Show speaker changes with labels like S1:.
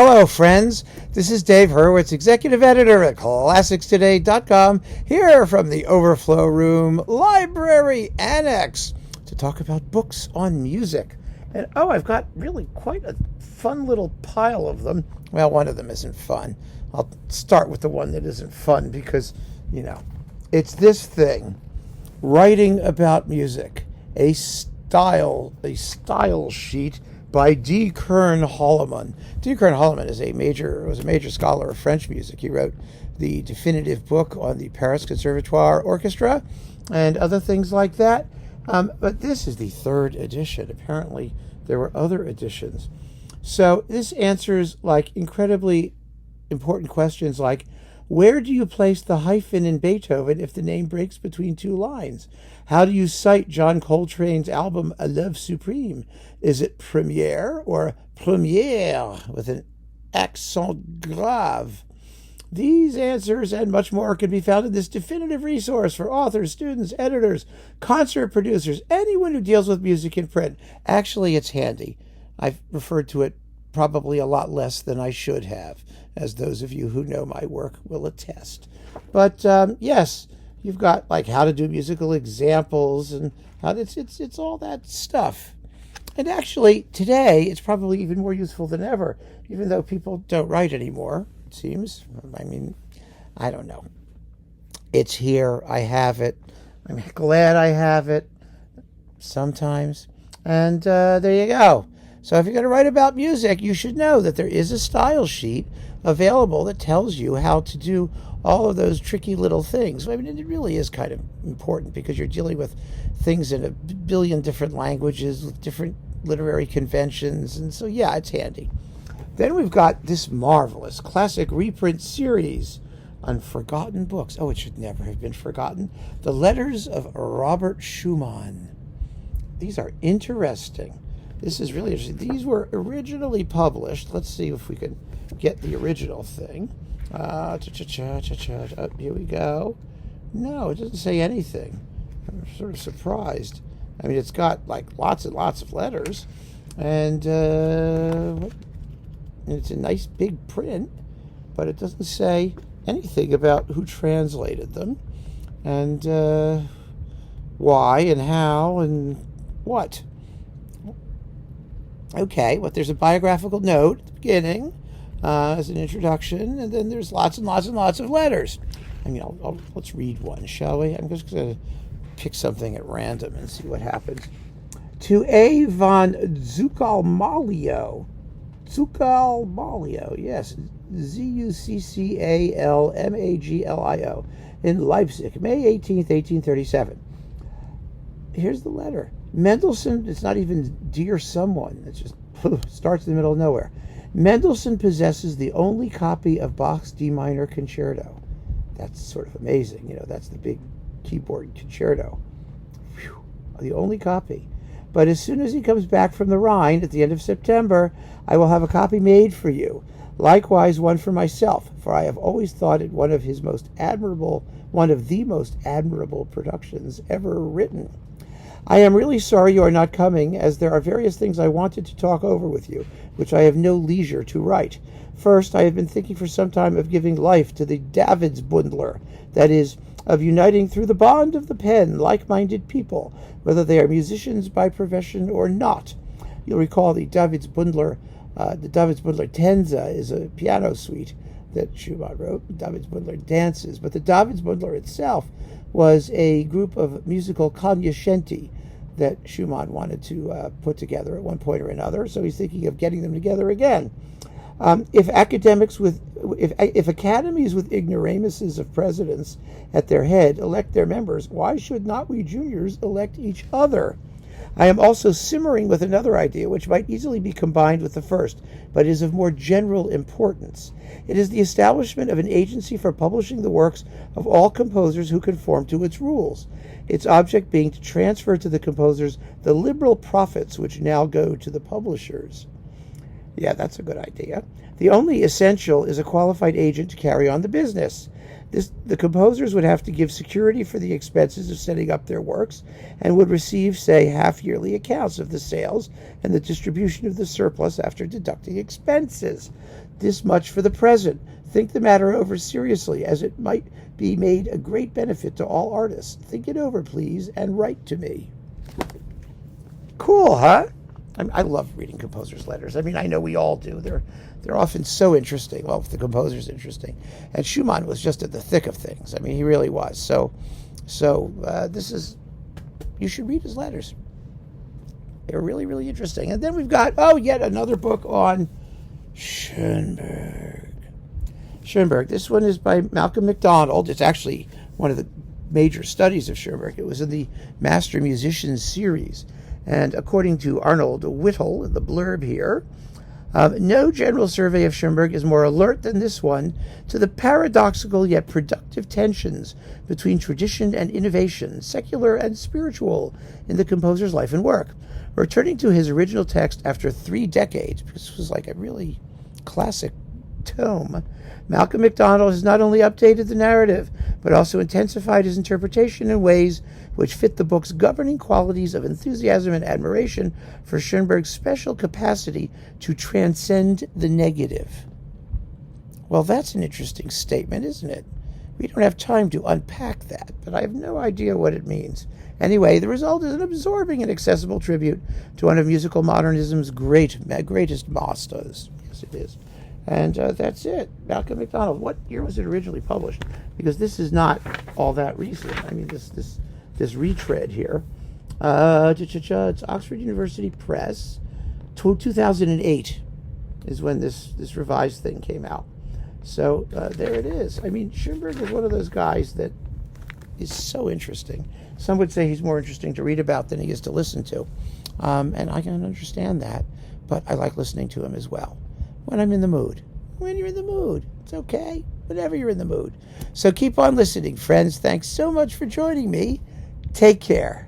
S1: Hello, friends. This is Dave Hurwitz, executive editor at ClassicsToday.com, here from the Overflow Room Library Annex to talk about books on music. And I've got really quite a fun little pile of them. Well, one of them isn't fun. I'll start with the one that isn't fun because, it's this thing, Writing About Music, a style sheet by D. Kern Holleman. D. Kern Holleman was a major scholar of French music. He wrote the definitive book on the Paris Conservatoire Orchestra and other things like that. But this is the third edition. Apparently, there were other editions. So this answers incredibly important questions like, where do you place the hyphen in Beethoven if the name breaks between two lines? How do you cite John Coltrane's album A Love Supreme? Is it première or première with an accent grave? These answers and much more can be found in this definitive resource for authors, students, editors, concert producers, anyone who deals with music in print. Actually, it's handy. I've referred to it probably a lot less than I should have, as those of you who know my work will attest. But yes, you've got how to do musical examples and how it's all that stuff. And actually, today it's probably even more useful than ever, even though people don't write anymore, it seems. I don't know. It's here. I have it. I'm glad I have it sometimes. And there you go. So if you're going to write about music, you should know that there is a style sheet available that tells you how to do all of those tricky little things. It really is kind of important because you're dealing with things in a billion different languages with different literary conventions. And so, yeah, it's handy. Then we've got this marvelous classic reprint series on forgotten books. Oh, it should never have been forgotten. The Letters of Robert Schumann. These are interesting. This is really interesting. These were originally published. Let's see if we can get the original thing. Oh, here we go. No, it doesn't say anything. I'm sort of surprised. It's got lots and lots of letters. And it's a nice big print, but it doesn't say anything about who translated them and why and how and what. Okay, there's a biographical note at the beginning as an introduction, and then there's lots and lots and lots of letters. Let's read one, shall we? I'm just going to pick something at random and see what happens. To A. von Zuccalmaglio, yes, Zuccalmaglio, in Leipzig, May 18th, 1837. Here's the letter. Mendelssohn, it's not even dear someone. It just starts in the middle of nowhere. Mendelssohn possesses the only copy of Bach's D minor concerto. That's sort of amazing. That's the big keyboard concerto. Whew, the only copy. But as soon as he comes back from the Rhine at the end of September, I will have a copy made for you. Likewise, one for myself, for I have always thought it one of the most admirable productions ever written. I am really sorry you are not coming, as there are various things I wanted to talk over with you, which I have no leisure to write. First, I have been thinking for some time of giving life to the Davidsbündler, that is, of uniting through the bond of the pen like-minded people, whether they are musicians by profession or not. You'll recall the Davidsbündler Tänze is a piano suite that Schumann wrote. Davidsbündler dances, but the Davidsbündler itself was a group of musical cognoscenti that Schumann wanted to put together at one point or another. So he's thinking of getting them together again. If academies with ignoramuses of presidents at their head elect their members, why should not we juniors elect each other? I am also simmering with another idea which might easily be combined with the first, but is of more general importance. It is the establishment of an agency for publishing the works of all composers who conform to its rules, its object being to transfer to the composers the liberal profits which now go to the publishers. Yeah, that's a good idea. The only essential is a qualified agent to carry on the business. The composers would have to give security for the expenses of setting up their works and would receive, say, half-yearly accounts of the sales and the distribution of the surplus after deducting expenses. This much for the present. Think the matter over seriously, as it might be made a great benefit to all artists. Think it over, please, and write to me. Cool, huh? I love reading composers' letters. I mean, I know we all do. They're often so interesting. Well, the composer's interesting. And Schumann was just at the thick of things. I mean, he really was. So you should read his letters. They're really, really interesting. And then we've got, yet another book on Schoenberg. This one is by Malcolm MacDonald. It's actually one of the major studies of Schoenberg. It was in the Master Musicians series. And according to Arnold Whittle, in the blurb here, no general survey of Schoenberg is more alert than this one to the paradoxical yet productive tensions between tradition and innovation, secular and spiritual, in the composer's life and work. Returning to his original text after 3 decades, this was like a really classic tome, Malcolm MacDonald has not only updated the narrative, but also intensified his interpretation in ways which fit the book's governing qualities of enthusiasm and admiration for Schoenberg's special capacity to transcend the negative. Well, that's an interesting statement, isn't it? We don't have time to unpack that, but I have no idea what it means. Anyway, the result is an absorbing and accessible tribute to one of musical modernism's greatest masters. Yes, it is. And that's it. Malcolm MacDonald. What year was it originally published? Because this is not all that recent. I mean, this retread here. It's Oxford University Press. 2008 is when this revised thing came out. So there it is. I mean, Schoenberg is one of those guys that is so interesting. Some would say he's more interesting to read about than he is to listen to. And I can understand that. But I like listening to him as well. When I'm in the mood. When you're in the mood. It's okay. Whenever you're in the mood. So keep on listening, friends. Thanks so much for joining me. Take care.